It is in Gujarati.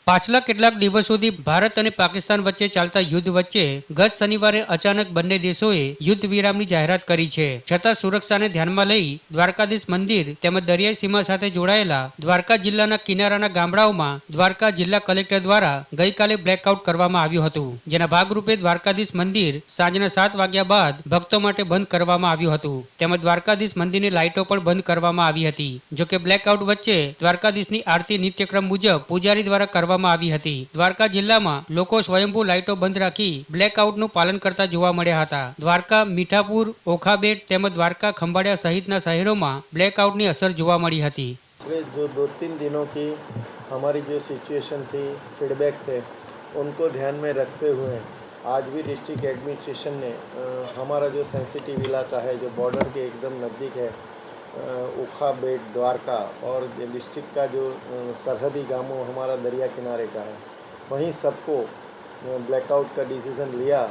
પાછલા કેટલાક દિવસોથી ભારત અને પાકિસ્તાન વચ્ચે ચાલતા યુદ્ધ વચ્ચે ગત શનિવારે અચાનક બંને દેશોએ યુદ્ધ વિરામની જાહેરાત કરી છે. છતાં સુરક્ષાને ધ્યાનમાં લઈ દ્વારકાધીશ મંદિર તેમજ દરિયાઈ સીમા સાથે જોડાયેલા દ્વારકા જિલ્લાના કિનારાના ગામડાઓમાં દ્વારકા જિલ્લા કલેક્ટર દ્વારા ગઈકાલે બ્લેકઆઉટ કરવામાં આવ્યું હતું. જેના ભાગરૂપે દ્વારકાધીશ મંદિર સાંજના 7 વાગ્યા બાદ ભક્તો માટે બંધ કરવામાં આવ્યું હતું. તેમજ દ્વારકાધીશ મંદિરની લાઇટો પણ બંધ કરવામાં આવી હતી. જોકે બ્લેકઆઉટ વચ્ચે દ્વારકાધીશની આરતી નિત્યક્રમ મુજબ પૂજારી દ્વારા કરવામાં આવી હતી. દ્વારકા જિલ્લામાં લોકો સ્વયંભૂ લાઇટો બંધ રાખી બ્લેકઆઉટનું પાલન કરતા જોવા મળ્યા હતા. દ્વારકા, મીઠાપુર, ઓખાબેટ તેમજ દ્વારકા, ખંભાળિયા સહિતના શહેરોમાં બ્લેકઆउटની અસર જોવા મળી હતી. पिछले जो 2-3 दिनों की हमारी जो सिचुएशन थी, फीडबैक थे, उनको ध्यान में रखते हुए आज भी डिस्ट्रिक्ट एडमिनिस्ट्रेशन ने हमारा जो सेंसिटिव इलाका है, जो बॉर्डर के एकदम नज़दीक है, ओखा बेट, द्वारका और डिस्ट्रिक्ट का जो सरहदी गांवों हमारा दरिया किनारे का है, वहीं सबको ब्लैकआउट का डिसीज़न लिया